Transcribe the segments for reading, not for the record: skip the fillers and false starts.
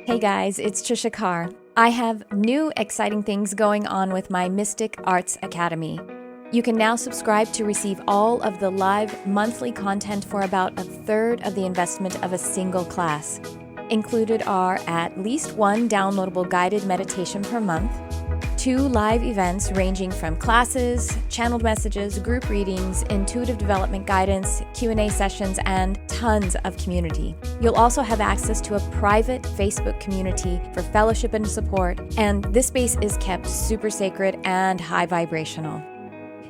Hey guys, it's Tricia Carr. I have new exciting things going on with my Mystic Arts Academy. You can now subscribe to receive all of the live monthly content for about a third of the investment of a single class. Included are at least one downloadable guided meditation per month, 2 live events ranging from classes, channeled messages, group readings, intuitive development guidance, Q&A sessions, and tons of community. You'll also have access to a private Facebook community for fellowship and support, and this space is kept super sacred and high vibrational.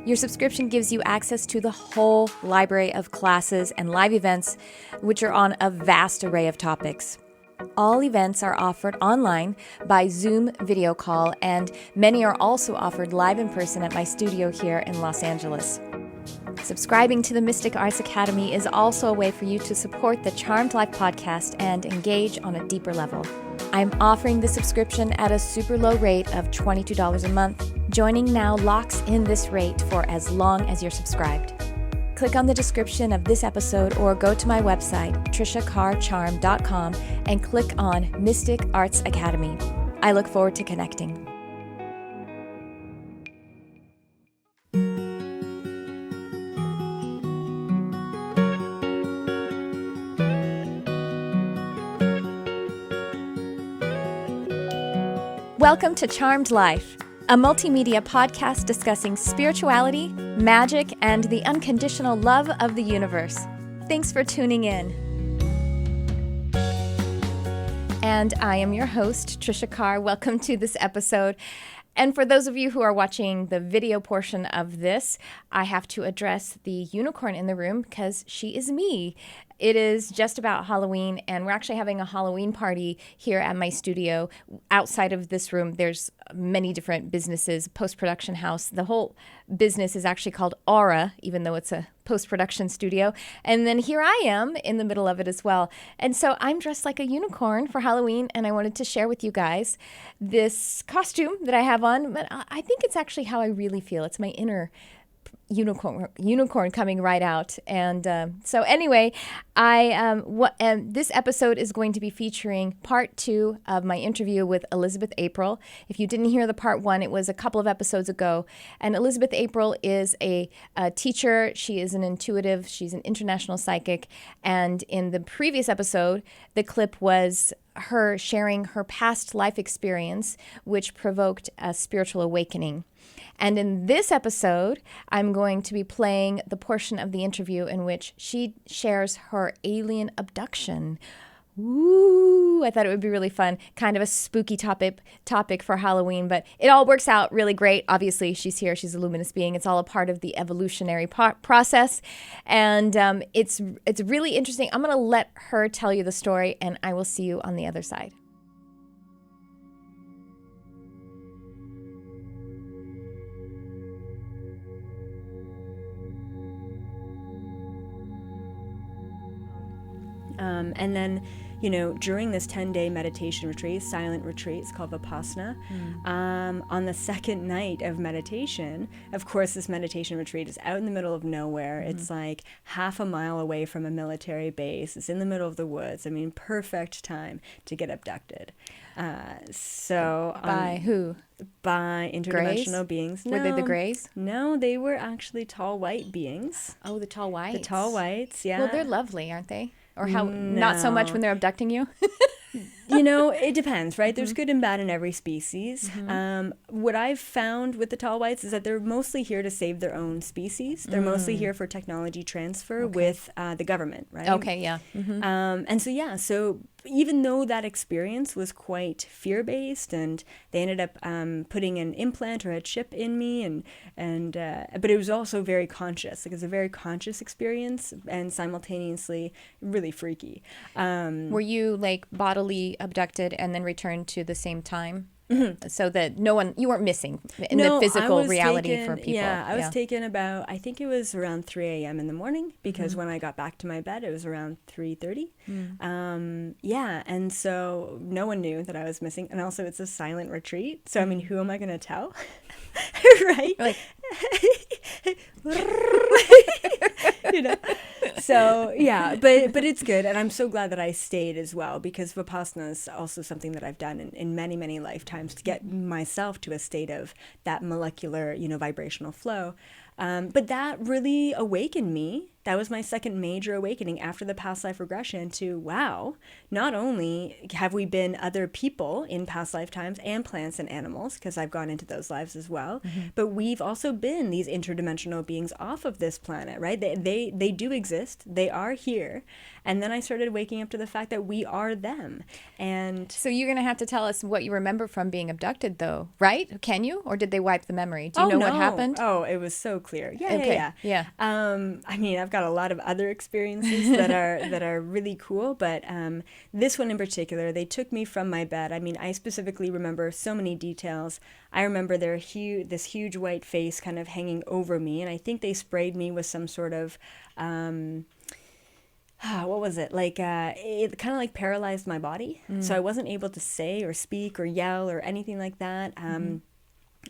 Your subscription gives you access to the whole library of classes and live events, which are on a vast array of topics. All events are offered online by Zoom video call, and many are also offered live in person at my studio here in Los Angeles. Subscribing to the Mystic Arts Academy is also a way for you to support the Charmed Life podcast and engage on a deeper level. I'm offering the subscription at a super low rate of $22 a month. Joining now locks in this rate for as long as you're subscribed. Click on the description of this episode or go to my website, triciacarcharm.com, and click on Mystic Arts Academy. I look forward to connecting. Welcome to Charmed Life, a multimedia podcast discussing spirituality, magic, and the unconditional love of the universe. Thanks for tuning in. And I am your host, Tricia Carr. Welcome to this episode. And for those of you who are watching the video portion of this, I have to address the unicorn in the room because she is me. It is just about Halloween, and we're actually having a Halloween party here at my studio. Outside of this room, there's many different businesses, post-production house. The whole business is actually called Aura, even though it's a post-production studio. And then here I am in the middle of it as well. And so I'm dressed like a unicorn for Halloween, and I wanted to share with you guys this costume that I have on. But I think it's actually how I really feel. It's my inner unicorn coming right out. And so anyway, this episode is going to be featuring part 2 of my interview with Elizabeth April. If you didn't hear the part 1, it was a couple of episodes ago. And Elizabeth April is a teacher. She is an intuitive. She's an international psychic. And in the previous episode, the clip was her sharing her past life experience, which provoked a spiritual awakening. And in this episode, I'm going to be playing the portion of the interview in which she shares her alien abduction. Ooh, I thought it would be really fun, kind of a spooky topic for Halloween, but it all works out really great. Obviously, she's here. She's a luminous being. It's all a part of the evolutionary process, and it's really interesting. I'm going to let her tell you the story, and I will see you on the other side. And then, during this 10-day meditation retreat, silent retreat, it's called Vipassana. On the second night of meditation, of course, this meditation retreat is out in the middle of nowhere. It's like half a mile away from a military base. It's in the middle of the woods. I mean, perfect time to get abducted. By who? By interdimensional beings. Were they the Greys? No, they were actually tall white beings. Oh, the tall whites. The tall whites, yeah. Well, they're lovely, aren't they? Or how? No. Not so much when they're abducting you? It depends, right? There's good and bad in every species. What I've found with the tall whites is that they're mostly here to save their own species. They're mostly here for technology transfer with the government, right? Okay, yeah. So even though that experience was quite fear-based, and they ended up putting an implant or a chip in me, but it was also very conscious. Like, it was a very conscious experience, and simultaneously really freaky. Were you like bodily abducted and then returned to the same time? So that you weren't missing in the physical reality for people. Yeah, I was taken about, I think it was around 3 a.m. in the morning, because when I got back to my bed, it was around 3:30. And so no one knew that I was missing. And also, it's a silent retreat. So, I mean, who am I going to tell? Right? Like, So yeah, but it's good, and I'm so glad that I stayed as well, because Vipassana is also something that I've done in many, many lifetimes to get myself to a state of that molecular, vibrational flow. But that really awakened me. That was my second major awakening after the past life regression to, wow, not only have we been other people in past lifetimes and plants and animals, because I've gone into those lives as well, but we've also been these interdimensional beings off of this planet, right? They do exist. They are here. And then I started waking up to the fact that we are them. And so you're going to have to tell us what you remember from being abducted, though, right? Can you? Or did they wipe the memory? Do you know what happened? Oh, it was so clear. Yeah, okay. yeah. I mean, I've got a lot of other experiences that are really cool, but this one in particular, they took me from my bed. I mean, I specifically remember so many details. I remember this huge white face kind of hanging over me, and I think they sprayed me with some sort of what was it? Like, it kind of like paralyzed my body. So I wasn't able to say or speak or yell or anything like that.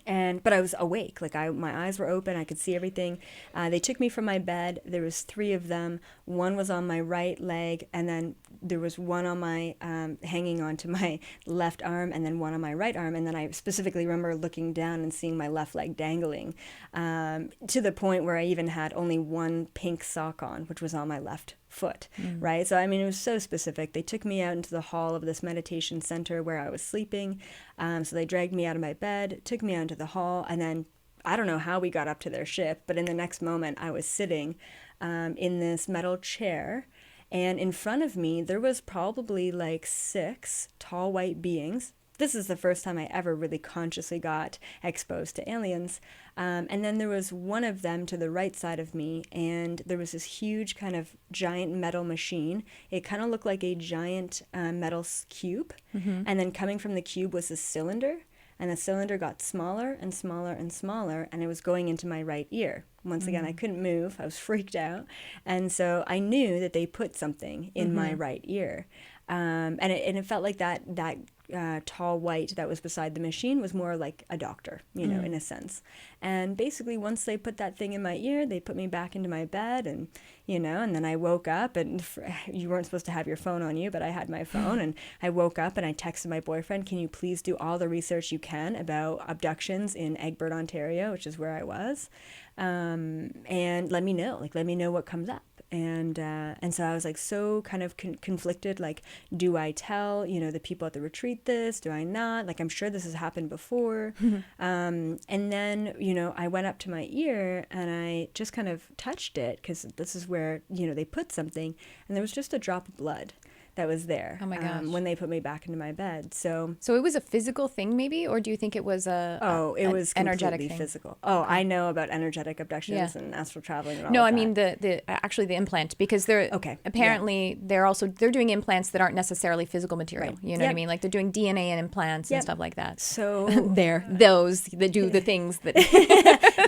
But I was awake. Like, my eyes were open. I could see everything. They took me from my bed. There was 3 of them. One was on my right leg, and then there was one on my hanging onto my left arm, and then one on my right arm. And then I specifically remember looking down and seeing my left leg dangling, to the point where I even had only one pink sock on, which was on my left foot, right? So, I mean, it was so specific. They took me out into the hall of this meditation center where I was sleeping. So they dragged me out of my bed, took me out into the hall, and then I don't know how we got up to their ship, but in the next moment I was sitting in this metal chair, and in front of me there was probably like 6 tall white beings. This is the first time I ever really consciously got exposed to aliens. And then there was one of them to the right side of me, and there was this huge kind of giant metal machine. It kind of looked like a giant metal cube. And then coming from the cube was a cylinder, and the cylinder got smaller and smaller and smaller, and it was going into my right ear. Once again, I couldn't move. I was freaked out. And so I knew that they put something in my right ear. And it felt like that tall white that was beside the machine was more like a doctor, in a sense. And basically, once they put that thing in my ear, they put me back into my bed, and and then I woke up, and you weren't supposed to have your phone on you, but I had my phone, and I woke up and I texted my boyfriend, can you please do all the research you can about abductions in Egbert, Ontario, which is where I was, and let me know what comes up. And so I was like so kind of conflicted, like, do I tell, the people at the retreat this? Do I not? Like, I'm sure this has happened before. And then, I went up to my ear and I just kind of touched it, because this is where, they put something, and there was just a drop of blood that was there. Oh my gosh. When they put me back into my bed. So it was a physical thing, maybe, or do you think it was it was energetic completely thing? Physical. Oh, okay. I know about energetic abductions and astral traveling and all. No, of I that. mean the implant, because they're apparently they're doing implants that aren't necessarily physical material. Right. You know what I mean? Like, they're doing DNA and implants and stuff like that. So they're those that do the things that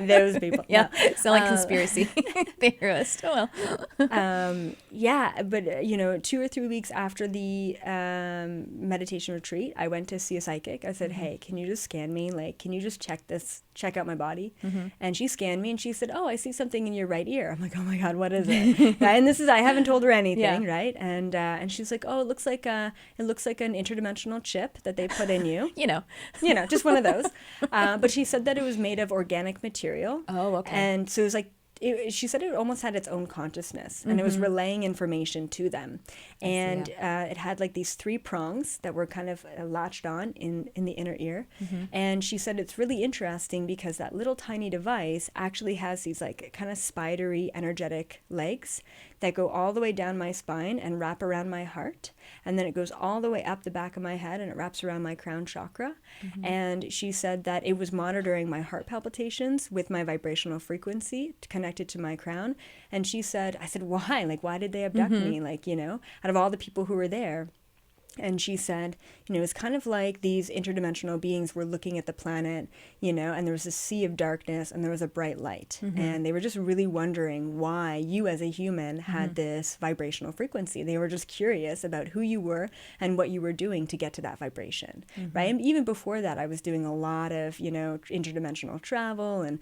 those people. Yeah, sound like conspiracy theorists. Oh well. But 2 or 3 weeks after the meditation retreat, I went to see a psychic. I said, hey, can you just scan me? Like, can you just check out my body? And she scanned me and she said, oh, I see something in your right ear. I'm like, oh my God, what is it? And I haven't told her anything, right? And she's like, oh, it looks like an interdimensional chip that they put in you. Just one of those. But she said that it was made of organic material. Oh, okay. And so it was like, she said it almost had its own consciousness, and it was relaying information to them. And it had like these 3 prongs that were kind of latched on in the inner ear. And she said it's really interesting because that little tiny device actually has these like kind of spidery energetic legs that go all the way down my spine and wrap around my heart. And then it goes all the way up the back of my head and it wraps around my crown chakra. And she said that it was monitoring my heart palpitations with my vibrational frequency connected to my crown. And I said, why? Like, why did they abduct me? Like, out of all the people who were there. And she said, it's kind of like these interdimensional beings were looking at the planet, and there was a sea of darkness and there was a bright light. And they were just really wondering why you as a human had this vibrational frequency. They were just curious about who you were and what you were doing to get to that vibration, right? And even before that, I was doing a lot of, interdimensional travel and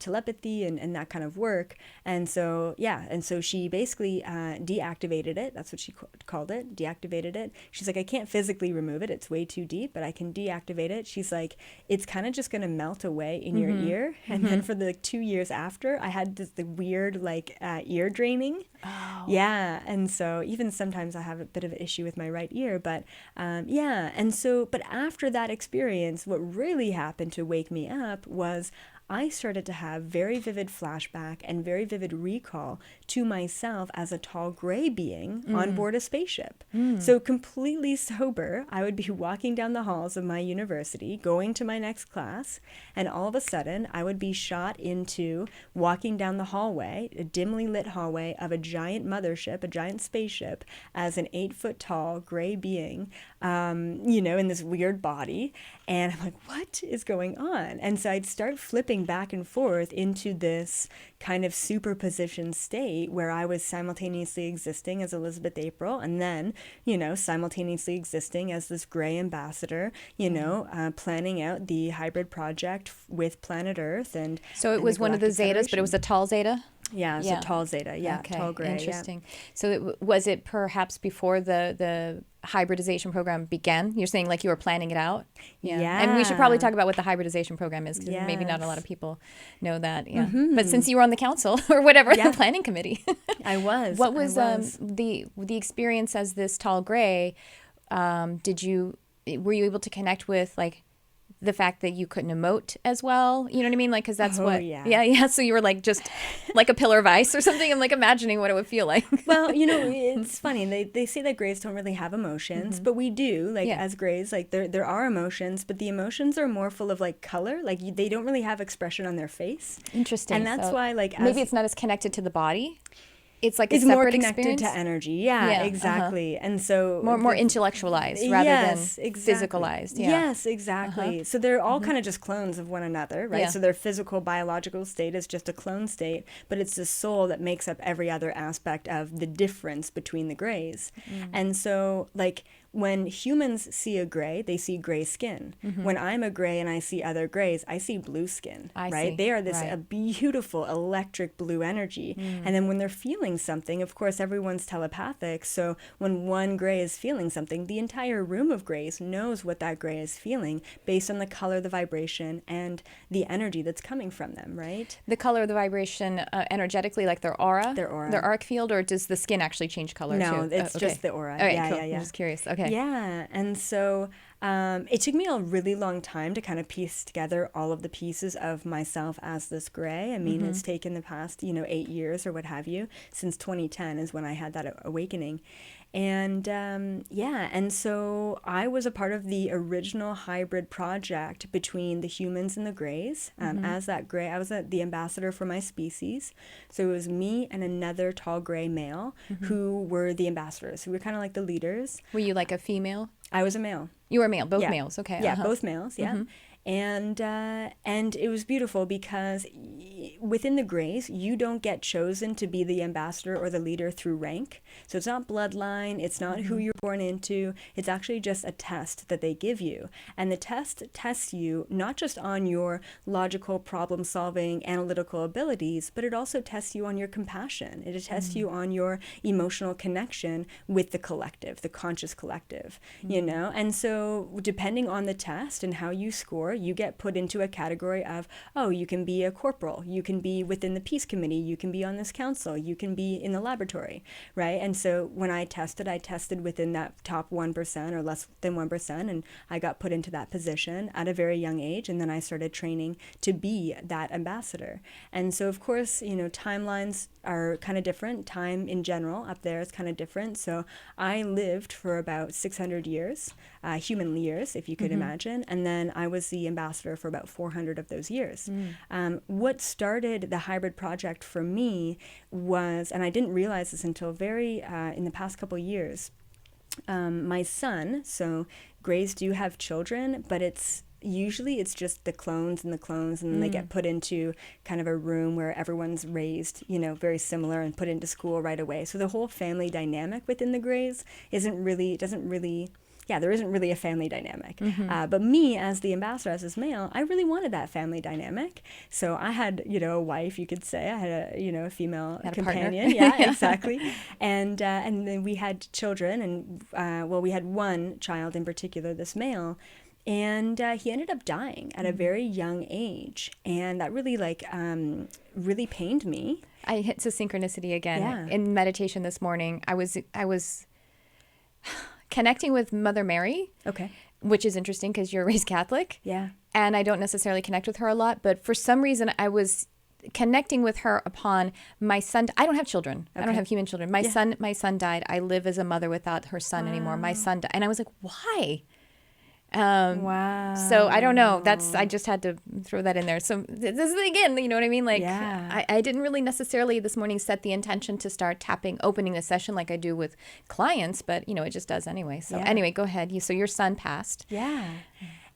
telepathy and that kind of work. And so, and so she basically deactivated it. That's what she called it, deactivated it. She's like, I can't physically remove it. It's way too deep, but I can deactivate it. She's like, it's kind of just going to melt away in your ear. And then for the 2 years after, I had the weird ear draining. Oh. Yeah. And so even sometimes I have a bit of an issue with my right ear, but And so, but after that experience, what really happened to wake me up was I started to have very vivid flashback and very vivid recall to myself as a tall gray being on board a spaceship. So completely sober, I would be walking down the halls of my university, going to my next class, and all of a sudden I would be shot into walking down the hallway, a dimly lit hallway of a giant mothership, a giant spaceship, as an 8-foot tall gray being, in this weird body. And I'm like, what is going on? And so I'd start flipping back and forth into this kind of superposition state where I was simultaneously existing as Elizabeth April and then, simultaneously existing as this gray ambassador, planning out the hybrid project with planet Earth. And so it was one of the zetas, but it was a tall zeta? Yeah, it's a tall zeta. Yeah, okay. Tall gray. Interesting. Yeah. So was it perhaps before the hybridization program began? You're saying like you were planning it out? Yeah. And we should probably talk about what the hybridization program is, because maybe not a lot of people know that. Yeah. But since you were on the council or whatever, the planning committee. I was. What was the experience as this tall gray? Were you able to connect with the fact that you couldn't emote as well, you know what I mean? Because that's so you were just like a pillar of ice or something. I'm imagining what it would feel like. Well, it's funny. They say that grays don't really have emotions, but we do. As grays, there are emotions, but the emotions are more full of color. They don't really have expression on their face. Interesting. And that's why maybe it's not as connected to the body. It's a it's separate more connected experience? to energy. Yeah, exactly. And so more intellectualized rather than physicalized. Yeah. Yes, exactly. So they're all kind of just clones of one another, right? Yeah. So their physical biological state is just a clone state, but it's the soul that makes up every other aspect of the difference between the grays. And so when humans see a gray, they see gray skin. When I'm a gray and I see other grays, I see blue skin, right? They are this a beautiful electric blue energy. And then when they're feeling something, of course, everyone's telepathic. So when one gray is feeling something, the entire room of grays knows what that gray is feeling based on the color, the vibration, and the energy that's coming from them, right? The color of the vibration energetically, like their aura? Their aura. Their auric field, or does the skin actually change color No, too? it's just the aura. All right, yeah, cool. yeah, yeah. I'm just curious. Okay. Yeah, and so it took me a really long time to kind of piece together all of the pieces of myself as this gray. I mean, it's taken the past, 8 years or what have you. Since 2010 is when I had that awakening. And and so I was a part of the original hybrid project between the humans and the grays. As that gray, I was the ambassador for my species. So it was me and another tall gray male who were the ambassadors, who were kind of like the leaders. Were you like a female? I was a male. You were a male, both males, okay. Yeah, both males, yeah. And it was beautiful because within the grays, you don't get chosen to be the ambassador or the leader through rank. So it's not bloodline, it's not who you're born into, it's actually just a test that they give you. And the test tests you not just on your logical problem-solving analytical abilities, but it also tests you on your compassion. It tests you on your emotional connection with the collective, the conscious collective, And so depending on the test and how you score, you get put into a category of, you can be a corporal, you can be within the peace committee, you can be on this council, you can be in the laboratory, right? And so when I tested within that top 1% or less than 1%, and I got put into that position at a very young age, and then I started training to be that ambassador. And so, of course, timelines are kind of different. Time in general up there is kind of different. So I lived for about 600 years, human years, if you could imagine, and then I was the ambassador for about 400 of those years. What started the hybrid project for me was, and I didn't realize this until very in the past couple years, my son, so Greys do have children, but usually it's just the clones and then they get put into kind of a room where everyone's raised, very similar and put into school right away. So the whole family dynamic within the Greys there isn't really a family dynamic. But me, as the ambassador, as this male, I really wanted that family dynamic. So I had, a wife, you could say. I had a female companion. Yeah, exactly. And then we had children, and we had one child in particular, this male. And he ended up dying at a very young age, and that really really pained me. I hit to synchronicity again. Yeah. In meditation this morning. I was connecting with Mother Mary, Okay. which is interesting because you're raised Catholic. Yeah. And I don't necessarily connect with her a lot, but for some reason I was connecting with her upon my son. I don't have children. Okay. I don't have human children. My son died. I live as a mother without her son anymore. My son died. And I was like, why? Wow. So I don't know. I just had to throw that in there. So this is again, you know what I mean? Like, Yeah. I didn't really necessarily this morning set the intention to start opening a session like I do with clients, but it just does anyway. So anyway, go ahead. So your son passed. Yeah.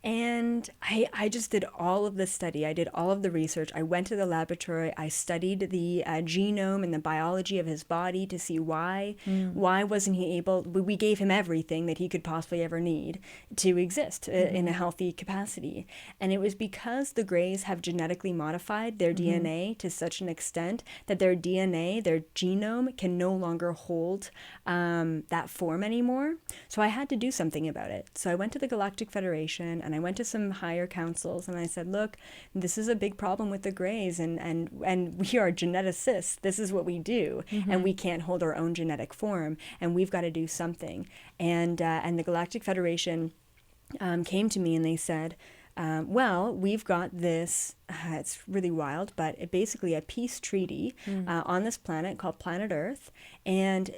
And I just did all of the study. I did all of the research. I went to the laboratory. I studied the genome and the biology of his body to see why wasn't he able. We gave him everything that he could possibly ever need to exist in a healthy capacity. And it was because the Greys have genetically modified their DNA to such an extent that their DNA, their genome, can no longer hold that form anymore. So I had to do something about it. So I went to the Galactic Federation, and I went to some higher councils, and I said, look, this is a big problem with the Greys, and we are geneticists. This is what we do, and we can't hold our own genetic form, and we've got to do something. And the Galactic Federation came to me, and they said, we've got this, it's really wild, but basically a peace treaty on this planet called Planet Earth, and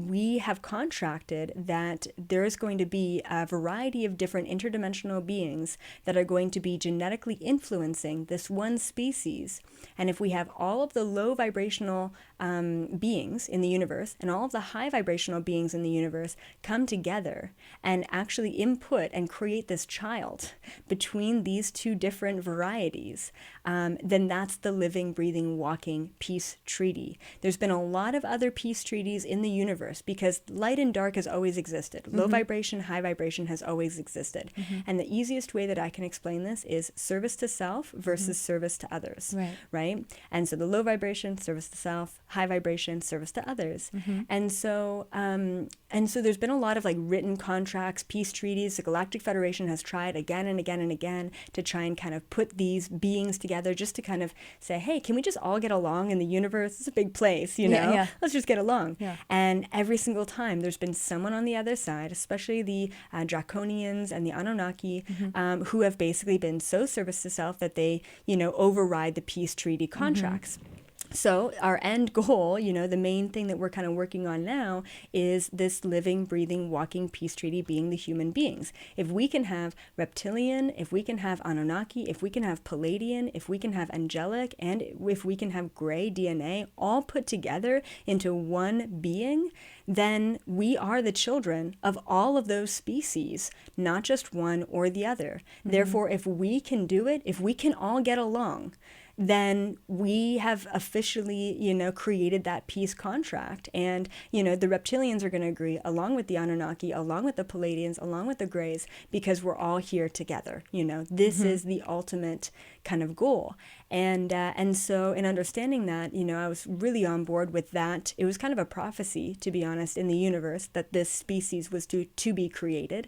we have contracted that there is going to be a variety of different interdimensional beings that are going to be genetically influencing this one species. And if we have all of the low vibrational beings in the universe and all of the high vibrational beings in the universe come together and actually input and create this child between these two different varieties, then that's the living, breathing, walking peace treaty. There's been a lot of other peace treaties in the universe because light and dark has always existed. Low vibration, high vibration has always existed. And the easiest way that I can explain this is service to self versus service to others. Right? And so the low vibration, service to self, high vibration, service to others. And so there's been a lot of written contracts, peace treaties. The Galactic Federation has tried again and again and again to try and kind of put these beings together just to kind of say, hey, can we just all get along in the universe? It's a big place, Let's just get along. And every single time there's been someone on the other side, especially the Draconians and the Anunnaki, who have basically been so service to self that they, override the peace treaty contracts. So our end goal, the main thing that we're kind of working on now is this living, breathing, walking peace treaty being the human beings. If we can have reptilian, if we can have Anunnaki, if we can have Palladian, if we can have angelic, and if we can have gray DNA all put together into one being, then we are the children of all of those species, not just one or the other. Therefore, if we can do it, if we can all get along, then we have officially, created that peace contract. And, the reptilians are going to agree along with the Anunnaki, along with the Palladians, along with the Greys, because we're all here together. This is the ultimate kind of goal. And so in understanding that, I was really on board with that. It was kind of a prophecy, to be honest, in the universe that this species was to be created.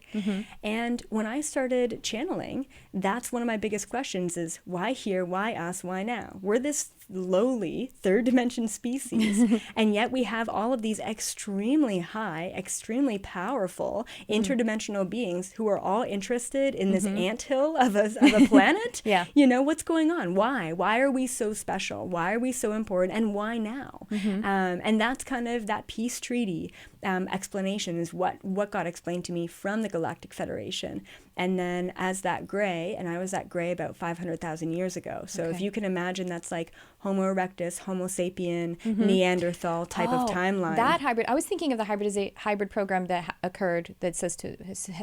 And when I started channeling, that's one of my biggest questions is why here, why us, why now? We're this lowly third dimension species, and yet we have all of these extremely high, extremely powerful interdimensional beings who are all interested in this anthill of a planet. What's going on? Why are we so special? Why are we so important? And why now? And that's kind of that peace treaty explanation is what got explained to me from the Galactic Federation. And then as that gray, and I was that gray about 500,000 years ago. So if you can imagine, that's like Homo erectus, Homo sapien, Neanderthal type of timeline. That hybrid. I was thinking of the hybrid program that occurred, that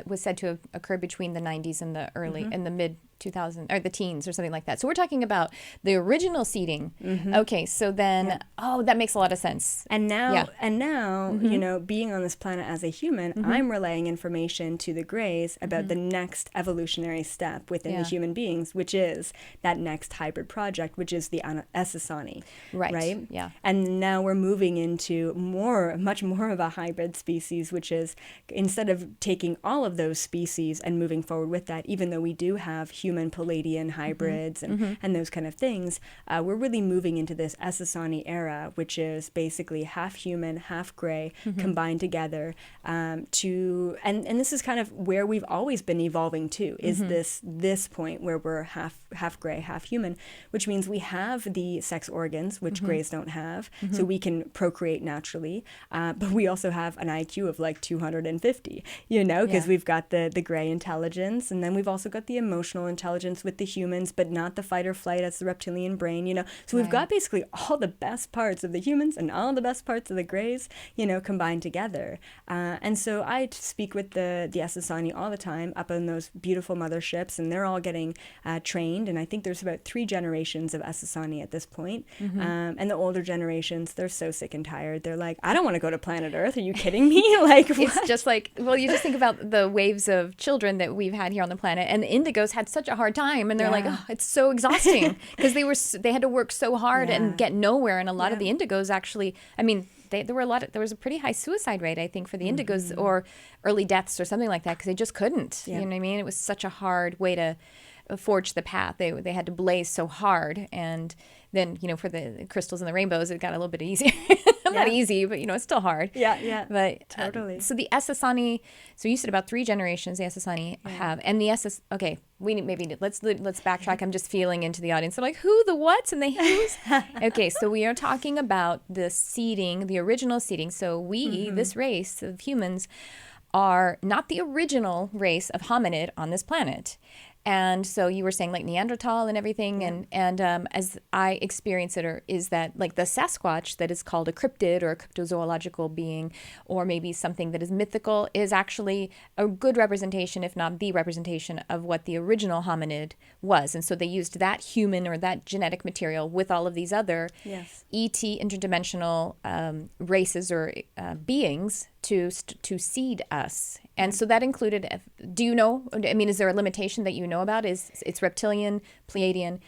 was said to have occurred between the 90s and the early and the mid 2000 or the teens or something like that. So we're talking about the original seeding. Okay, so then that makes a lot of sense. And now you know, being on this planet as a human, I'm relaying information to the Greys about the next evolutionary step within the human beings, which is that next hybrid project, which is the Ascension. Right? Yeah. And now we're moving into much more of a hybrid species, which is, instead of taking all of those species and moving forward with that, even though we do have human Palladian hybrids and those kind of things, we're really moving into this Ascension era, which is basically half human, half gray, combined together and this is kind of where we've always been evolving to, is this point where we're half gray, half human, which means we have the sex organs, which grays don't have, so we can procreate naturally, but we also have an IQ of like 250, you know, because we've got the gray intelligence, and then we've also got the emotional intelligence with the humans, but not the fight or flight as the reptilian brain, you know. So we've got basically all the best parts of the humans and all the best parts of the Greys, you know, combined together. And so I speak with the Ascension all the time up on those beautiful motherships, and they're all getting trained. And I think there's about 3 generations of Ascension at this point. And the older generations, they're so sick and tired. They're like, I don't want to go to planet Earth. Are you kidding me? Like, what? It's just like, well, you just think about the waves of children that we've had here on the planet, and the indigos had such a hard time, and they're like, oh, it's so exhausting, because they had to work so hard and get nowhere. And a lot of the indigos actually, I mean, there was a pretty high suicide rate, I think, for the indigos, or early deaths or something like that, because they just couldn't. You know what I mean? It was such a hard way to forge the path. They had to blaze so hard, and then, you know, for the crystals and the rainbows, it got a little bit easier. Not easy, but, you know, it's still hard. Yeah. But totally. So the Ascension, so you said about 3 generations the Ascension have, and the okay, let's backtrack. I'm just feeling into the audience. I'm like, who, the whats, and the who's? Okay, so we are talking about the seeding, the original seeding. So we, this race of humans, are not the original race of hominid on this planet. And so you were saying like Neanderthal and everything, and as I experience it, is that like the Sasquatch that is called a cryptid or a cryptozoological being, or maybe something that is mythical, is actually a good representation, if not the representation, of what the original hominid was. And so they used that human or that genetic material with all of these other ET, interdimensional races or beings to seed us. And so that included, do you know, I mean, is there a limitation that you know about? It's reptilian, Pleiadian,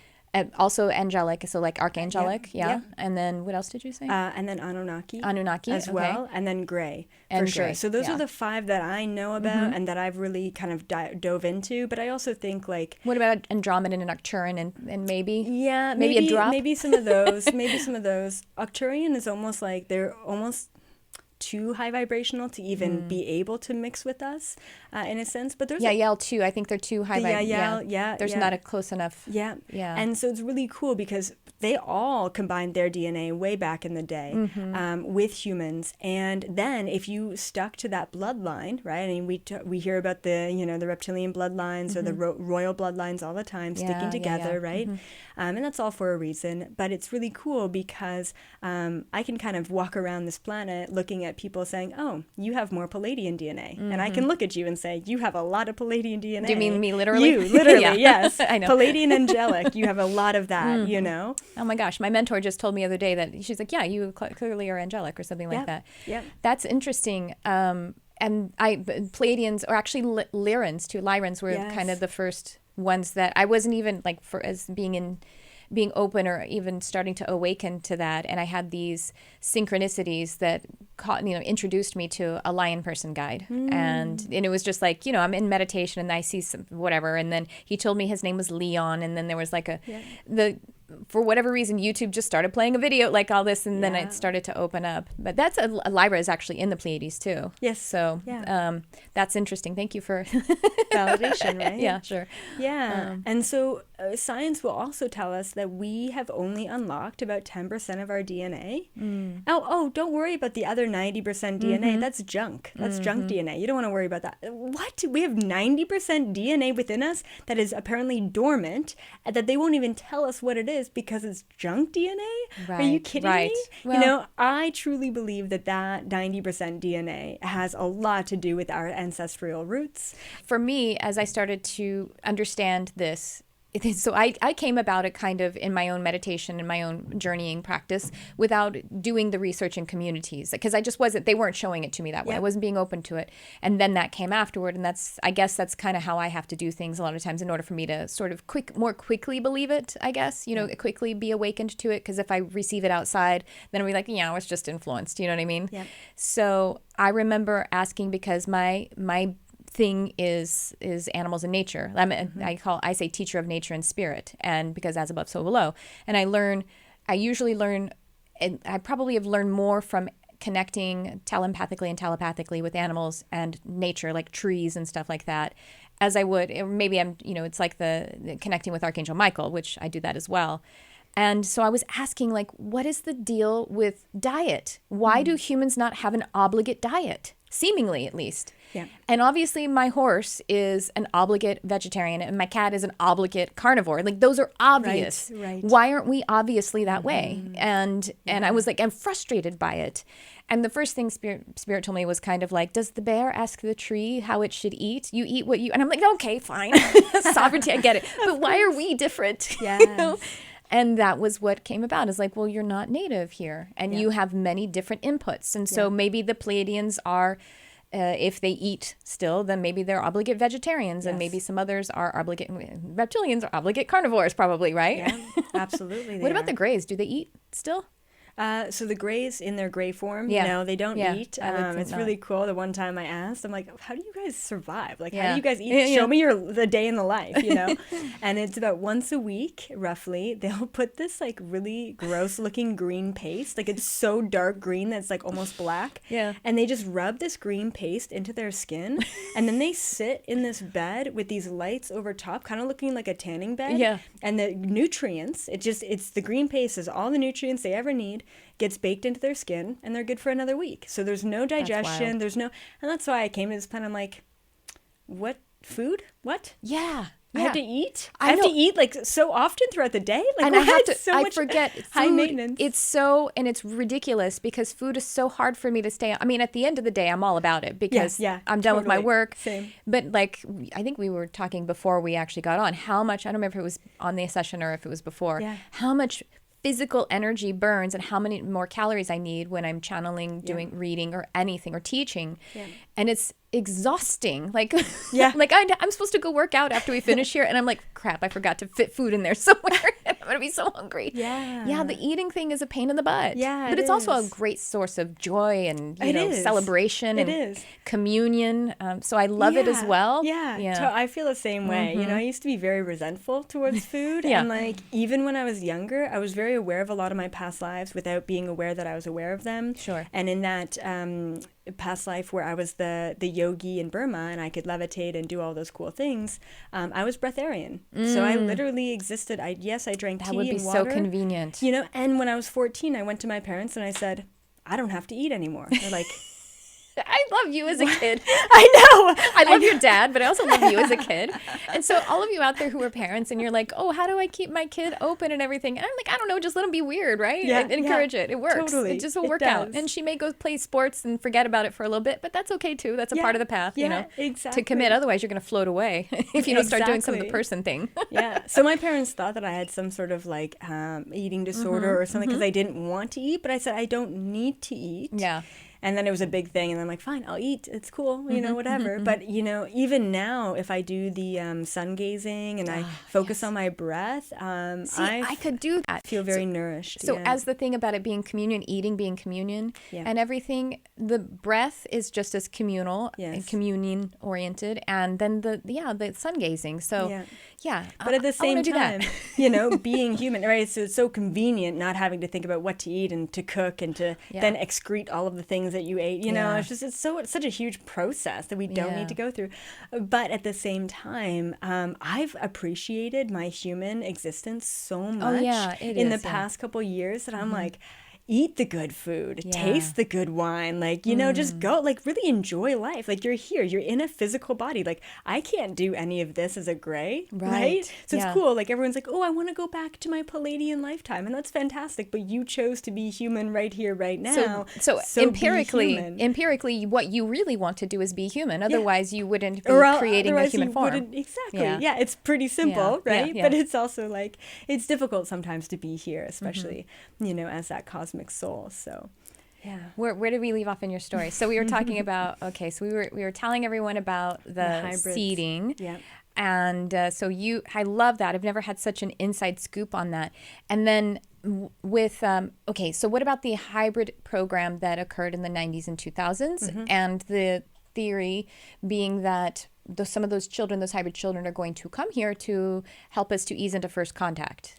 also angelic, so like archangelic, And then what else did you say? And then Anunnaki as well, and then gray, and for sure. Gray, so those are the 5 that I know about and that I've really kind of dove into. But I also think like, what about Andromedan and Arcturian and maybe maybe a drop? maybe some of those, Arcturian is almost like they're almost too high vibrational to even be able to mix with us in a sense, but there's Yael too. I think they're too high. There's not a close enough. And so it's really cool because they all combined their DNA way back in the day with humans, and then if you stuck to that bloodline, right? I mean, we hear about the reptilian bloodlines or the royal bloodlines all the time sticking together, right? And that's all for a reason. But it's really cool because I can kind of walk around this planet looking at people saying, oh, you have more Palladian DNA. And I can look at you and say, you have a lot of Palladian DNA. Do you mean me literally? You, literally, yes. I know. Palladian angelic, you have a lot of that, you know? Oh my gosh, my mentor just told me the other day that she's like, yeah, you clearly are angelic or something like that. Yeah. That's interesting. And Pleiadians, or actually Lyrans too. Lyrans were kind of the first ones that I wasn't even like as being open or even starting to awaken to that. And I had these synchronicities that introduced me to a lion person guide. And it was just like, I'm in meditation and I see some whatever. And then he told me his name was Leon. And then there was like for whatever reason, YouTube just started playing a video like all this. And then it started to open up. But that's a Lyra is actually in the Pleiades too. Yes. So that's interesting. Thank you for validation, right? Yeah, sure. Yeah. And so science will also tell us that we have only unlocked about 10% of our DNA. Oh, don't worry about the other 90% DNA. That's junk. That's junk DNA. You don't want to worry about that. What? We have 90% DNA within us that is apparently dormant, and that they won't even tell us what it is because it's junk DNA? Right, Are you kidding me? Well, I truly believe that 90% DNA has a lot to do with our ancestral roots. for me, as I started to understand this, so I came about it kind of in my own meditation and my own journeying practice without doing the research in communities, because I just wasn't, they weren't showing it to me that way. I wasn't being open to it. And then that came afterward. And I guess that's kind of how I have to do things a lot of times in order for me to sort of more quickly believe it, I guess, quickly be awakened to it. Because if I receive it outside, then I'll be like, I was just influenced. You know what I mean? Yeah. So I remember asking, because my thing is animals and nature. I say teacher of nature and spirit, and because as above so below. And I usually learn, and I probably have learned more from connecting telepathically and telepathically with animals and nature, like trees and stuff like that, as I would, or maybe it's like the connecting with Archangel Michael, which I do that as well. And so I was asking, like, what is the deal with diet? Why do humans not have an obligate diet? Seemingly, at least. Yeah. And obviously my horse is an obligate vegetarian and my cat is an obligate carnivore. Like, those are obvious. Right. Why aren't we obviously that way? And I was like, I'm frustrated by it. And the first thing Spirit told me was kind of like, does the bear ask the tree how it should eat? You eat what you... And I'm like, okay, fine. Sovereignty, I get it. But why are we different? Yeah. And that was what came about, is like, well, you're not native here and you have many different inputs. And so maybe the Pleiadians are, if they eat still, then maybe they're obligate vegetarians and maybe some others are obligate, reptilians are obligate carnivores probably, right? Yeah, absolutely. What about the Greys? Do they eat still? So the Greys in their gray form, Yeah. they don't Yeah, eat. I would think It's not. really cool. The one time I asked, I'm like, how do you guys survive? Like, how Yeah. do you guys eat? Yeah, Show me the day in the life, And it's about once a week, roughly. They'll put this like really gross looking green paste. Like, it's so dark green that's like almost black. Yeah. And they just rub this green paste into their skin. And then they sit in this bed with these lights over top, kind of looking like a tanning bed. Yeah. And the nutrients, it's the green paste is all the nutrients they ever need, gets baked into their skin, and they're good for another week. So there's no digestion. wild. And that's why I came to this plan. I'm like, what? Food? What? Yeah. I have to eat? I I have know. to eat like so often throughout the day? Like, And I have what? to, I forget, high food, maintenance. it's ridiculous because food is so hard for me to stay on. I mean, at the end of the day, I'm all about it because I'm done with my totally. work. Same. But like, I think we were talking before we actually got on how much, I don't remember if it was on the session or if it was before, how much physical energy burns and how many more calories I need when I'm channeling, doing reading or anything or teaching. Yeah. And it's exhausting. Like, like I'm supposed to go work out after we finish here. And I'm like, crap, I forgot to fit food in there somewhere. I'm going to be so hungry. Yeah, the eating thing is a pain in the butt. Yeah, but it it's also a is. great source of joy and, It is. celebration It and is. communion. So I love it as well. Yeah. I feel the same way. I used to be very resentful towards food. And like, even when I was younger, I was very aware of a lot of my past lives without being aware that I was aware of them. Sure. And in that past life where I was the yogi in Burma and I could levitate and do all those cool things, I was breatharian. So I literally existed. I drank tea and water. That would be so convenient. And when I was 14, I went to my parents and I said, I don't have to eat anymore. They're like, I love you as a kid. I know. I love your dad, but I also love you as a kid. And so all of you out there who are parents and you're like, oh, how do I keep my kid open and everything? And I'm like, I don't know, just let him be weird, right? Yeah, And encourage it. It works. totally. It just will It work out. does. And she may go play sports and forget about it for a little bit, but that's okay too. That's a part of the path, exactly. to commit. Otherwise, you're going to float away if you don't start doing some of the Exactly. person thing. So my parents thought that I had some sort of like eating disorder or something because I didn't want to eat, but I said I don't need to eat. Yeah. And then it was a big thing, and I'm like, fine, I'll eat. It's cool, whatever. But, even now, if I do the sun gazing and I focus on my breath, I could do that. feel very nourished. So as the thing about it being communion, eating being communion, and everything, the breath is just as communal and communion oriented, and then the sun gazing. So But at the same time, being human, right? So it's so convenient not having to think about what to eat and to cook and to then excrete all of the things that you ate. You know, it's such a huge process that we don't need to go through. But at the same time, I've appreciated my human existence so much in the past couple years that I'm like, eat the good food, taste the good wine, like, you know, just go, like, really enjoy life. Like, you're here, you're in a physical body. Like, I can't do any of this as a gray, right? So it's cool. Like, everyone's like, oh, I want to go back to my Palladian lifetime. And that's fantastic. But you chose to be human right here, right now. So empirically, what you really want to do is be human. Otherwise, you wouldn't be creating a human form. Exactly. Yeah, it's pretty simple, right? But it's also like, it's difficult sometimes to be here, especially, you know, as that cosmic soul. So where did we leave off in your story? So we were talking about so we were telling everyone about the seeding, and so I love that. I've never had such an inside scoop on that. And then with so what about the hybrid program that occurred in the 90s and 2000s, and the theory being that some of those hybrid children are going to come here to help us to ease into first contact.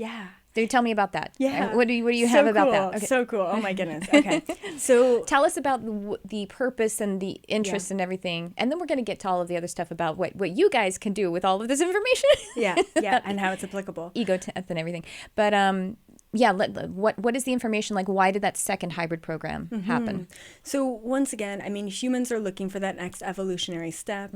Tell me about that. What do you have about that? Okay. So cool. Oh my goodness. Okay. So tell us about the purpose and the interest and everything. And then we're going to get to all of the other stuff about what you guys can do with all of this information. And how it's applicable. Ego death and everything. But what is the information like? Why did that second hybrid program happen? So once again, I mean, humans are looking for that next evolutionary step.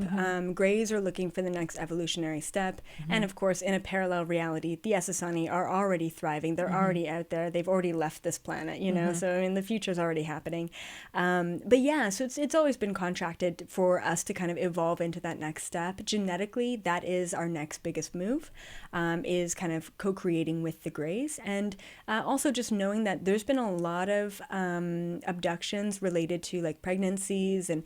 Greys are looking for the next evolutionary step. And of course, in a parallel reality, the Essassani are already thriving. They're already out there. They've already left this planet, you know, so I mean, the future's already happening. But yeah, so it's always been contracted for us to kind of evolve into that next step. Genetically, that is our next biggest move, is kind of co-creating with the Greys. And also just knowing that there's been a lot of abductions related to like pregnancies and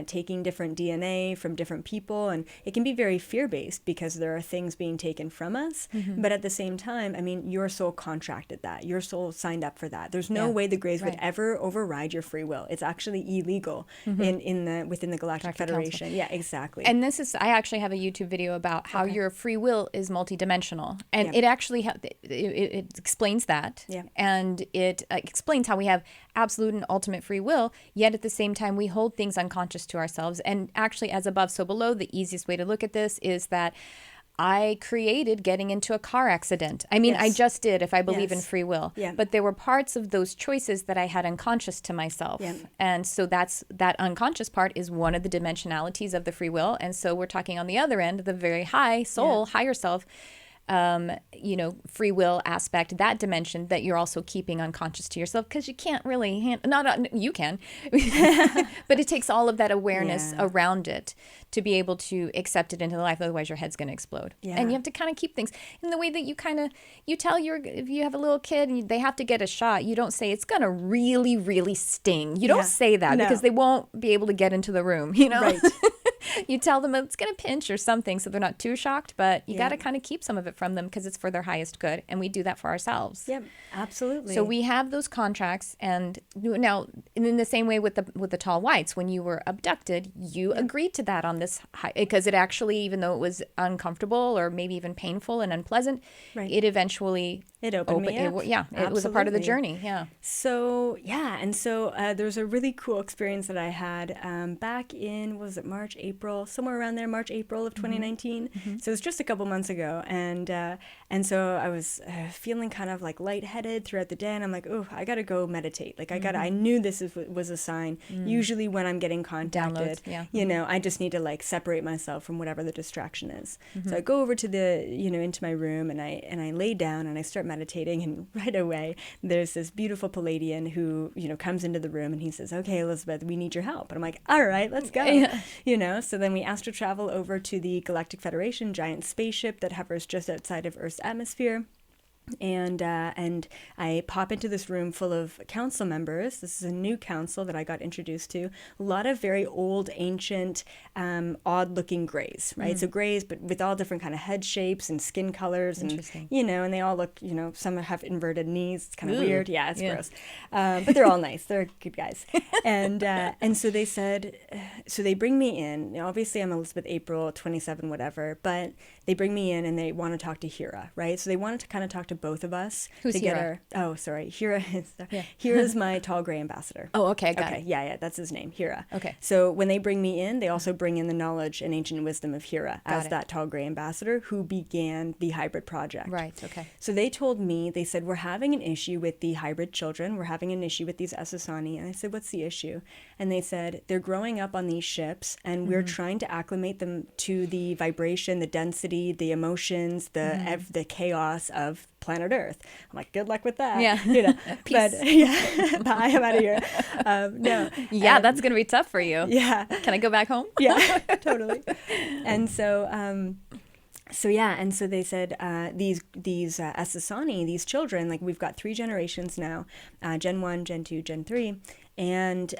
taking different DNA from different people. And it can be very fear-based because there are things being taken from us. But at the same time, I mean, your soul contracted that. Your soul signed up for that. There's no way the Greys would ever override your free will. It's actually illegal within the Galactic Federation. Council. Yeah, exactly. And I actually have a YouTube video about how your free will is multidimensional. And it actually it explains that. And it explains how we have absolute and ultimate free will, yet at the same time we hold things unconscious to ourselves. And actually, as above, so below, the easiest way to look at this is that I created getting into a car accident. I mean, I just did, if I believe in free will. But there were parts of those choices that I had unconscious to myself. And so that unconscious part is one of the dimensionalities of the free will. And so we're talking on the other end, the very high soul, higher self, free will aspect, that dimension that you're also keeping unconscious to yourself, because you can't really you can, but it takes all of that awareness around it to be able to accept it into the life. Otherwise your head's going to explode. And you have to kind of keep things in the way that you tell if you have a little kid and they have to get a shot, you don't say it's going to really, really sting. You don't say that because they won't be able to get into the room, Right. You tell them it's going to pinch or something so they're not too shocked, but you got to kind of keep some of it from them because it's for their highest good, and we do that for ourselves. Yep, absolutely. So we have those contracts, and now in the same way with the tall whites, when you were abducted, you agreed to that on this because it actually, even though it was uncomfortable or maybe even painful and unpleasant, it eventually opened me up. It was a part of the journey. So there's a really cool experience that I had back in, was it March, April, somewhere around there, March, April of 2019. So it was just a couple months ago, and so I was feeling kind of like lightheaded throughout the day, and I'm like, oh, I gotta go meditate. Like I knew this was a sign. Usually when I'm getting contacted, I just need to like separate myself from whatever the distraction is. So I go over to into my room, and I lay down and I start meditating, and right away there's this beautiful Palladian who comes into the room, and he says, okay, Elizabeth, we need your help. And I'm like, all right, let's go. So then we astral travel over to the Galactic Federation giant spaceship that hovers just outside of Earth's atmosphere. And I pop into this room full of council members. This is a new council that I got introduced to. A lot of very old, ancient, odd-looking Greys, right? So Greys, but with all different kind of head shapes and skin colors, and and they all look, some have inverted knees. It's kind of weird. Yeah, it's gross. But they're all nice. They're good guys. And so they said, so they bring me in. Obviously, I'm Elizabeth April, 27, whatever. But they bring me in, and they want to talk to Hira, right? So they wanted to kind of talk to to both of us. Who's to get Hira? our, oh, sorry. Hira's my tall gray ambassador. Oh, okay, got it. Yeah, that's his name, Hira. Okay. So when they bring me in, they also bring in the knowledge and ancient wisdom of Hira as that tall gray ambassador who began the hybrid project. Right, okay. So they told me, they said, we're having an issue with the hybrid children. We're having an issue with these Asasani. And I said, what's the issue? And they said, they're growing up on these ships and we're trying to acclimate them to the vibration, the density, the emotions, the chaos of planet Earth. I'm like, good luck with that. Yeah. You know, Peace. but yeah, bye, I'm out of here. No. Yeah, that's going to be tough for you. Yeah. Can I go back home? Yeah, totally. And so, and so they said these Asasani, these children, like we've got 3 generations now, Gen 1, Gen 2, Gen 3, and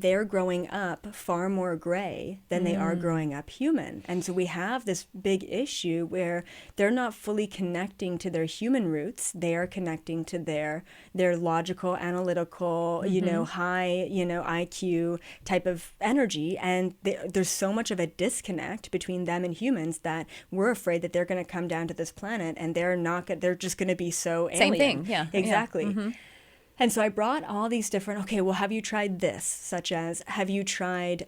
they're growing up far more gray than they are growing up human. And so we have this big issue where they're not fully connecting to their human roots. They are connecting to their logical, analytical, high, IQ type of energy. And there's so much of a disconnect between them and humans that we're afraid that they're going to come down to this planet and they're just going to be so alien. Same thing, yeah. Exactly. Yeah. Mm-hmm. And so I brought all these different, okay, well, have you tried this? Such as, have you tried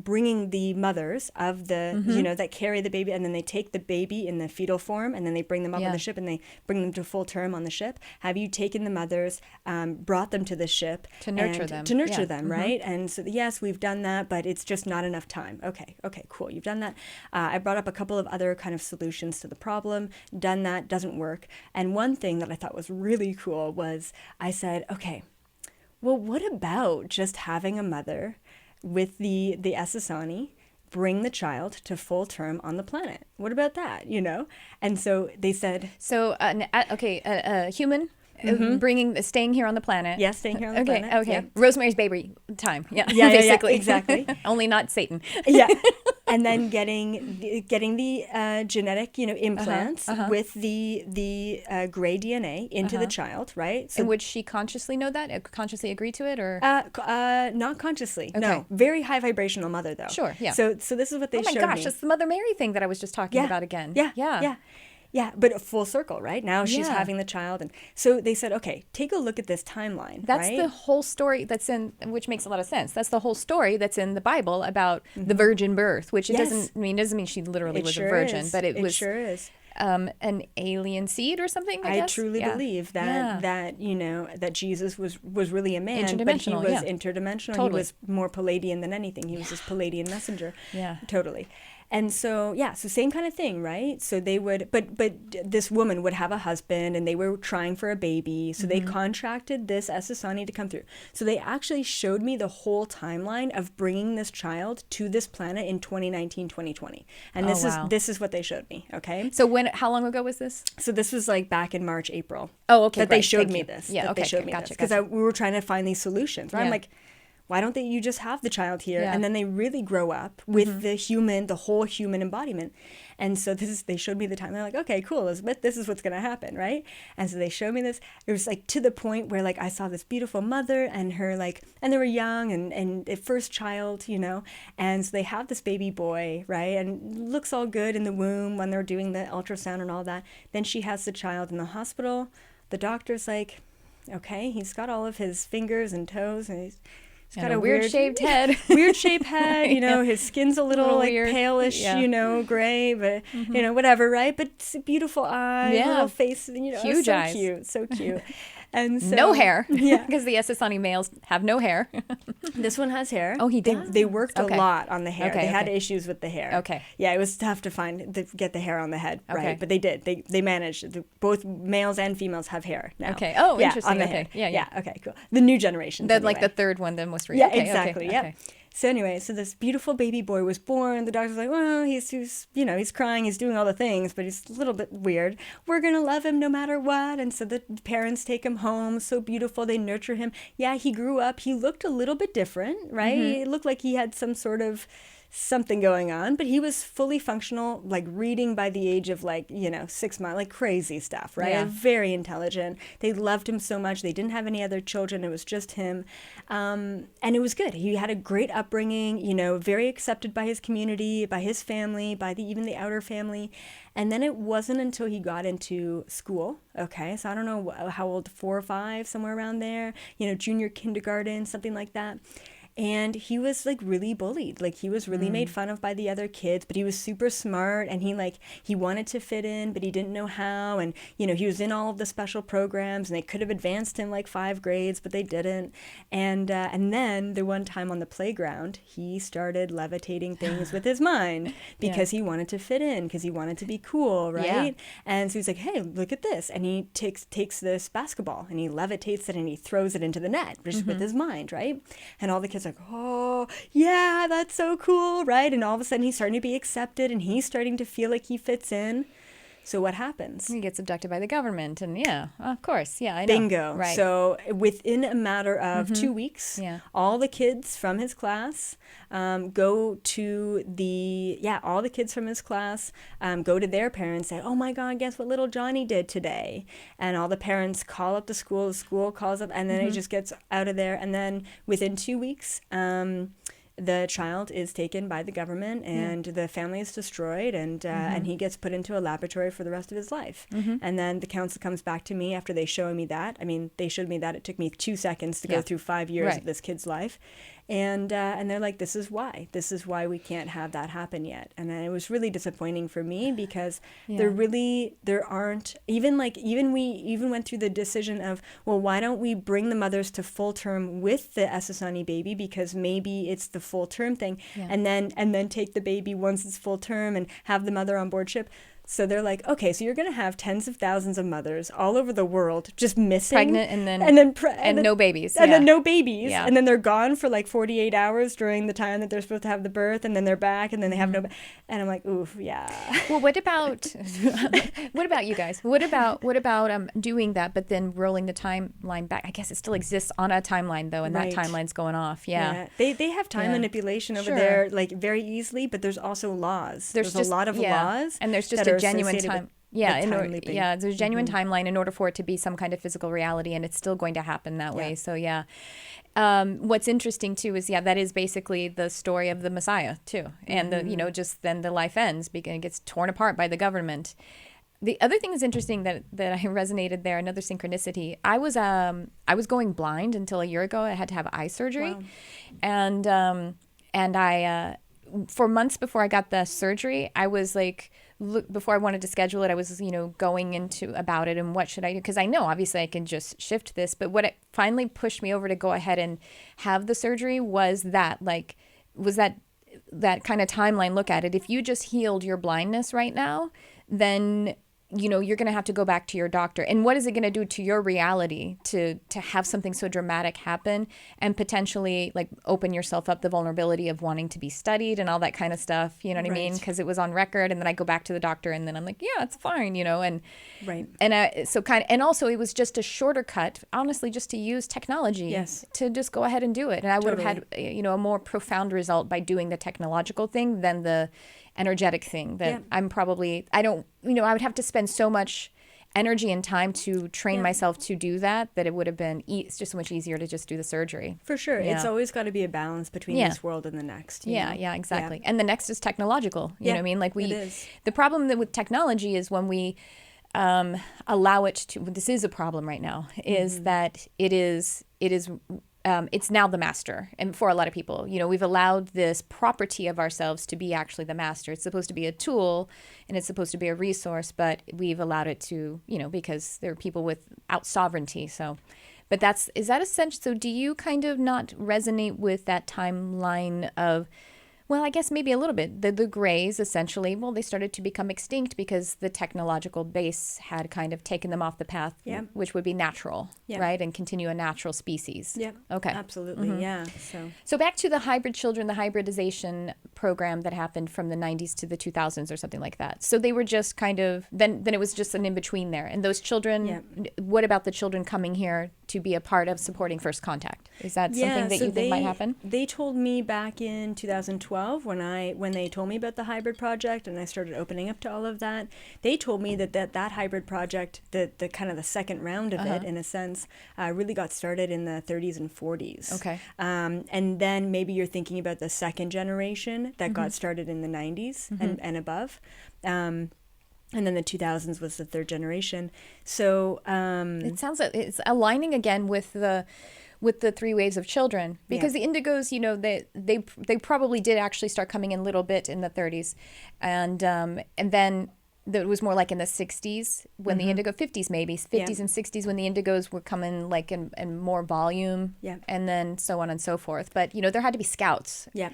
bringing the mothers of the, that carry the baby, and then they take the baby in the fetal form, and then they bring them up on the ship, and they bring them to full term on the ship? Have you taken the mothers, brought them to the ship? To nurture them. To nurture them, right? And so, yes, we've done that, but it's just not enough time. Okay, cool. You've done that. I brought up a couple of other kind of solutions to the problem. Done that, doesn't work. And one thing that I thought was really cool was I said, okay, well, what about just having a mother with the Asasani bring the child to full term on the planet? What about that, And so they said... So, a human... staying here on the planet. Yes, staying here on the planet. Okay. Yeah. Rosemary's Baby time. Yeah, basically. Exactly. Only not Satan. Yeah. And then getting the genetic, implants with the gray DNA into the child, right? So, and would she consciously know that? Consciously agree to it, or not consciously? Okay. No, very high vibrational mother though. Sure. Yeah. So this is what they showed me. Oh my gosh, it's the Mother Mary thing that I was just talking about again. Yeah, but full circle, right? Now she's having the child. And so they said, okay, take a look at this timeline. That's the whole story which makes a lot of sense. That's the whole story that's in the Bible about the virgin birth, which doesn't mean she literally was a virgin, but it was sure is. An alien seed or something, I guess? Truly believe that that Jesus was really a man, but he was interdimensional. Totally. He was more Palladian than anything. He was this Palladian messenger. Yeah. Totally. And so, so same kind of thing, right? So they would, but this woman would have a husband and they were trying for a baby. So they contracted this Asasani to come through. So they actually showed me the whole timeline of bringing this child to this planet in 2019, 2020. And this is what they showed me, okay? So how long ago was this? So this was like back in March, April. Oh, okay. That they showed me this. Yeah, okay. They showed me this. Because we were trying to find these solutions. Right? I'm like, why don't you just have the child here? And then they really grow up with the whole human embodiment. And so they showed me the time. They're like, okay, cool, Elizabeth, this is what's going to happen, right? And so they showed me this. It was like to the point where like I saw this beautiful mother and her and they were young and a first child, and so they have this baby boy, right? And looks all good in the womb when they're doing the ultrasound and all that. Then she has the child in the hospital. The doctor's like, okay, he's got all of his fingers and toes and he's got a weird shaped head. Weird shaped head, his skin's a little like weird. Palish, gray, but whatever, right? But it's a beautiful eye, little face, huge so eyes. Cute, so cute. And so, no hair, because the Asasani males have no hair. This one has hair. Oh, he did. They worked a lot on the hair. Okay, they had issues with the hair. Okay. Yeah, it was tough to get the hair on the head, right? But they did. They managed. Both males and females have hair now. Okay. Oh, interesting. On the head. Yeah. Okay. Cool. The new generation. Like the third one, the most recent. Yeah. Exactly. Okay. Yeah. So anyway, this beautiful baby boy was born. The doctor's like, well, he's crying, he's doing all the things, but he's a little bit weird. We're going to love him no matter what. And so the parents take him home. So beautiful. They nurture him. Yeah, he grew up. He looked a little bit different, right? It looked like he had some sort of something going on, but he was fully functional, like reading by the age of 6 months, like crazy stuff, right? Yeah. Very intelligent. They loved him so much. They didn't have any other children. It was just him. And it was good. He had a great upbringing, very accepted by his community, by his family, by even the outer family. And then it wasn't until he got into school, okay, so I don't know how old, 4 or 5, somewhere around there, junior kindergarten, something like that. And he was like really bullied. Like he was really made fun of by the other kids, but he was super smart, and he wanted to fit in, but he didn't know how. And, he was in all of the special programs, and they could have advanced him like 5 grades, but they didn't. And then the one time on the playground, he started levitating things with his mind because he wanted to fit in, because he wanted to be cool, right? Yeah. And so he's like, hey, look at this. And he takes this basketball and he levitates it and he throws it into the net just with his mind, right? And all the kids are like, oh, yeah, that's so cool, right? And all of a sudden he's starting to be accepted and he's starting to feel like he fits in. So what happens? He gets abducted by the government, and of course, I know. Bingo. Right. So within a matter of 2 weeks, all the kids from his class go to all the kids from his class go to their parents and say, oh my God, guess what little Johnny did today? And all the parents call up the school calls up, and then it just gets out of there. And then within 2 weeks, the child is taken by the government, and the family is destroyed, and he gets put into a laboratory for the rest of his life. And then the council comes back to me after they show me that. I mean, they showed me that. It took me 2 seconds to go through 5 years of this kid's life. And they're like, this is why we can't have that happen yet. And then it was really disappointing for me because there aren't, even we went through the decision of, well, why don't we bring the mothers to full term with the Essassani baby, because maybe it's the full term thing, and then take the baby once it's full term and have the mother on board ship. So they're like, okay, so you're going to have tens of thousands of mothers all over the world just missing. Pregnant and no babies. And then no babies. Yeah. And then they're gone for like 48 hours during the time that they're supposed to have the birth, and then they're back, and then they have no. And I'm like, oof, yeah. Well, what about you guys? What about doing that, but then rolling the timeline back? I guess it still exists on a timeline though, and that timeline's going off. Yeah. They have time manipulation over there, like very easily, but there's also laws. There's a lot of laws, and there's just a genuine time. There's a genuine timeline in order for it to be some kind of physical reality, and it's still going to happen that way. So what's interesting too is that is basically the story of the Messiah too, and just then the life ends because it gets torn apart by the government. The other thing that's interesting that I resonated there, another synchronicity. I was going blind until a year ago. I had to have eye surgery, and I for months before I got the surgery, I was like. Before I wanted to schedule it, I was, going into about it and what should I do? Because I know, obviously, I can just shift this. But what it finally pushed me over to go ahead and have the surgery was that kind of timeline look at it. If you just healed your blindness right now, then you're going to have to go back to your doctor. And what is it going to do to your reality to have something so dramatic happen and potentially like open yourself up the vulnerability of wanting to be studied and all that kind of stuff, you know what I mean? Because it was on record, and then I go back to the doctor and then I'm like, yeah, it's fine, and and also it was just a shorter cut, honestly, just to use technology to just go ahead and do it. And I would have had, a more profound result by doing the technological thing than the energetic thing that I would have to spend so much energy and time to train myself to do that it would have been it's just so much easier to just do the surgery. For sure. It's always got to be a balance between this world and the next. Yeah, exactly. And the next is technological. You know what I mean? Like it is. The problem with technology is when we allow it to, this is a problem right now, is that it is it's now the master. And for a lot of people, we've allowed this property of ourselves to be actually the master. It's supposed to be a tool and it's supposed to be a resource, but we've allowed it to, because there are people without sovereignty. So, but is that essential? So do you kind of not resonate with that timeline of, well, I guess maybe a little bit. The Greys, essentially, they started to become extinct because the technological base had kind of taken them off the path, which would be natural, right? And continue a natural species. Yeah. Okay. Absolutely, yeah. So back to the hybrid children, the hybridization program that happened from the 90s to the 2000s or something like that. So they were just kind of, then it was just an in-between there. And those children, what about the children coming here to be a part of supporting First Contact? Is that something that you think might happen? They told me back in 2012 when they told me about the hybrid project and I started opening up to all of that, they told me that hybrid project, the kind of the second round of it, in a sense, really got started in the 30s and 40s. Okay. And then maybe you're thinking about the second generation that got started in the 90s and above. And then the 2000s was the third generation. So it sounds like it's aligning again with the three waves of children, because the indigos, you know, they probably did actually start coming in a little bit in the 30s, and then it was more like in the 60s when the indigo, 50s maybe, 50s and 60s when the indigos were coming like in more volume, and then so on and so forth. But, you know, there had to be scouts. Yeah.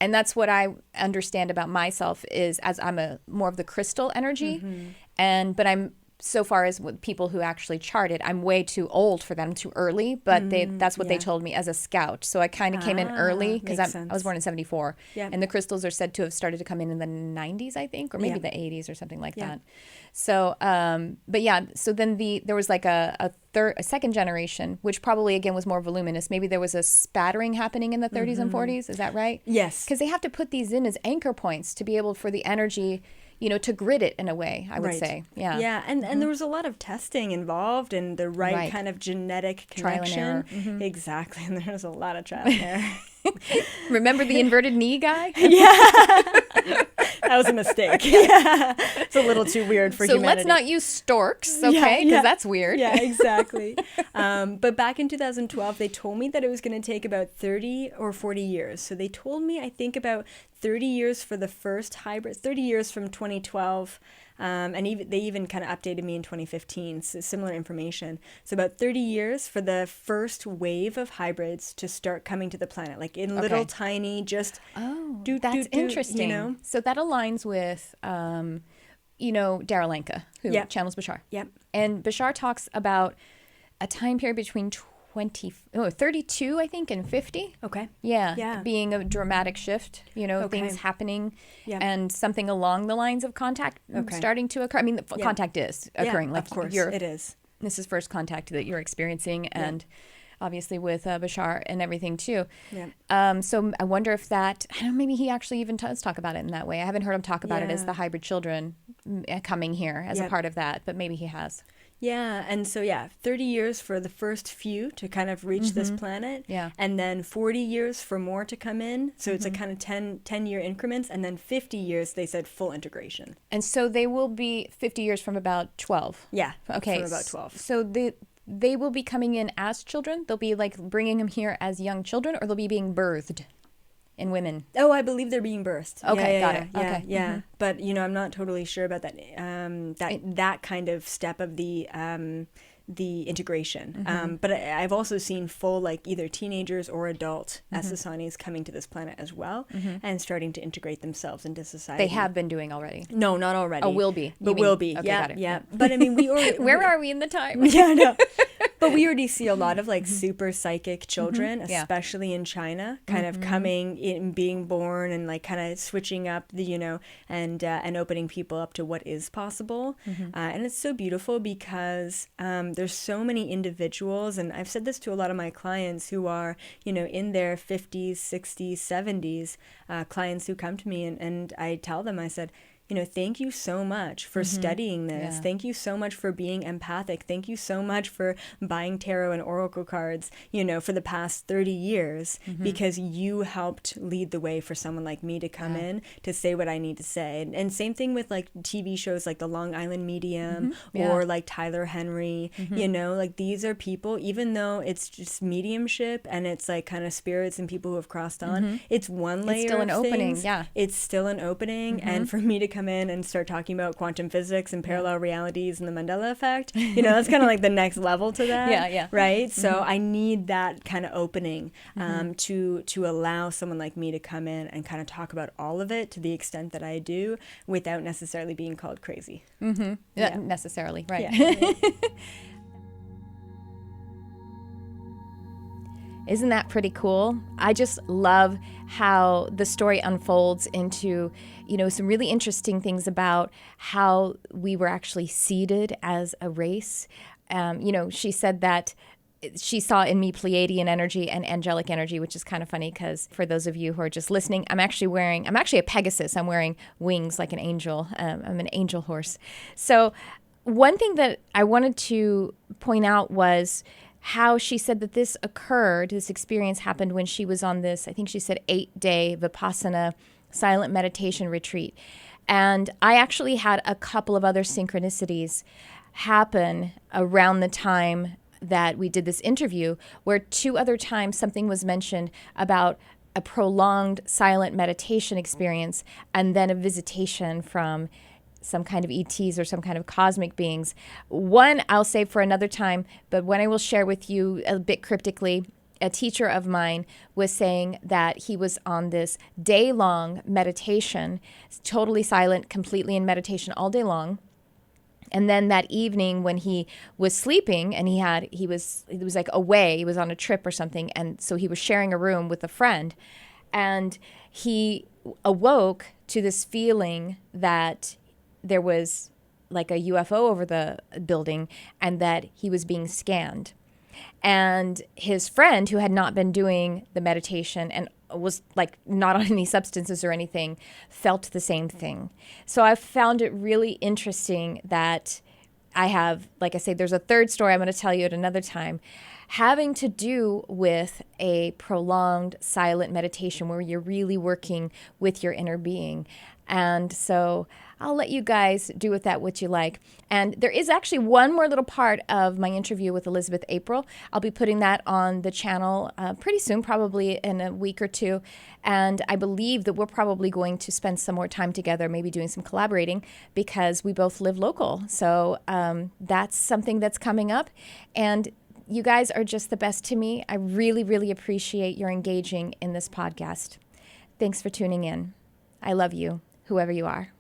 And that's what I understand about myself is, as I'm more of the crystal energy, but I'm, so far as with people who actually charted, I'm way too old for them, too early, but that's what they told me as a scout. So I kind of came in early because I was born in 74. And the crystals are said to have started to come in the 90s, I think, or maybe the 80s or something like that. So, but yeah, so then there was like a second generation, which probably again was more voluminous. Maybe there was a spattering happening in the 30s and 40s. Is that right? Yes. Because they have to put these in as anchor points to be able for the energy, you know, to grid it in a way, I would say. Yeah. Yeah. And there was a lot of testing involved and the right kind of genetic connection. Trial and error. Exactly. And there was a lot of trial and error. Remember the inverted knee guy? That was a mistake. It's a little too weird for humanity. So let's not use storks, okay? Because that's weird. Yeah, exactly. But back in 2012, they told me that it was going to take about 30 or 40 years. So they told me, I think, about 30 years for the first hybrid, 30 years from 2012. And they even kind of updated me in 2015, so similar information. So about 30 years for the first wave of hybrids to start coming to the planet, like in little tiny, just that's interesting. You know? So that aligns with, you know, Daralenka, who channels Bashar. And Bashar talks about a time period between 32, I think, and 50. Okay. Yeah. Being a dramatic shift, you know, things happening and something along the lines of contact starting to occur. I mean, contact is occurring. Like, of course, it is. This is first contact that you're experiencing, and obviously with Bashar and everything too. So I wonder if that, I don't know, maybe he actually even does talk about it in that way. I haven't heard him talk about it as the hybrid children coming here as a part of that, but maybe he has. Yeah, and so 30 years for the first few to kind of reach this planet, and then 40 years for more to come in. So it's a kind of 10-year increments, and then 50 years, they said full integration. And so they will be 50 years from about 12. Yeah, okay, from about 12. So they will be coming in as children? They'll be like bringing them here as young children, or they'll be being birthed in women? Oh, I believe they're being birthed. Okay, got it. Yeah, yeah. But, you know, I'm not totally sure about that that kind of step of the integration. But I've also seen full, like, either teenagers or adult Essasanis coming to this planet as well and starting to integrate themselves into society. They have been doing already? No, not already. Oh, will be. But will be. Okay, yeah, got it. yeah. But, I mean, we already... Where are we in the time? Yeah, no. But we already see a lot of, like, super psychic children, especially in China, kind of coming in, being born and, like, kind of switching up the, you know, and opening people up to what is possible. And it's so beautiful because there's so many individuals, and I've said this to a lot of my clients who are, you know, in their 50s, 60s, 70s, clients who come to me and I tell them, I said, you know, thank you so much for studying this. Yeah. Thank you so much for being empathic. Thank you so much for buying tarot and oracle cards, you know, for the past 30 years, because you helped lead the way for someone like me to come in to say what I need to say. And same thing with, like, TV shows like The Long Island Medium or like Tyler Henry, you know, like, these are people, even though it's just mediumship and it's like kind of spirits and people who have crossed on, it's one layer. It's still an opening. Things. Yeah. It's still an opening. And for me to come in and start talking about quantum physics and parallel realities and the Mandela effect, you know, that's kind of like the next level to that. Right? So I need that kind of opening to allow someone like me to come in and kind of talk about all of it to the extent that I do without necessarily being called crazy. Not necessarily, right. Isn't that pretty cool? I just love how the story unfolds into, some really interesting things about how we were actually seeded as a race. She said that she saw in me Pleiadian energy and angelic energy, which is kind of funny because for those of you who are just listening, I'm actually a Pegasus. I'm wearing wings like an angel. I'm an angel horse. So one thing that I wanted to point out was how she said that this experience happened when she was on this, I think she said 8-day Vipassana silent meditation retreat. And I actually had a couple of other synchronicities happen around the time that we did this interview, where 2 other times something was mentioned about a prolonged silent meditation experience and then a visitation from some kind of ETs or some kind of cosmic beings. One I'll save for another time, but one I will share with you a bit cryptically. A teacher of mine was saying that he was on this day-long meditation, totally silent, completely in meditation all day long. And then that evening when he was sleeping and he was like away, he was on a trip or something. And so he was sharing a room with a friend, and he awoke to this feeling that there was like a UFO over the building and that he was being scanned. And his friend, who had not been doing the meditation and was like not on any substances or anything, felt the same thing. So I found it really interesting that I have, like I say, there's a third story I'm going to tell you at another time, having to do with a prolonged silent meditation where you're really working with your inner being. And so I'll let you guys do with that what you like. And there is actually one more little part of my interview with Elizabeth April. I'll be putting that on the channel pretty soon, probably in a week or 2. And I believe that we're probably going to spend some more time together, maybe doing some collaborating, because we both live local. So that's something that's coming up. And you guys are just the best to me. I really, really appreciate your engaging in this podcast. Thanks for tuning in. I love you, whoever you are.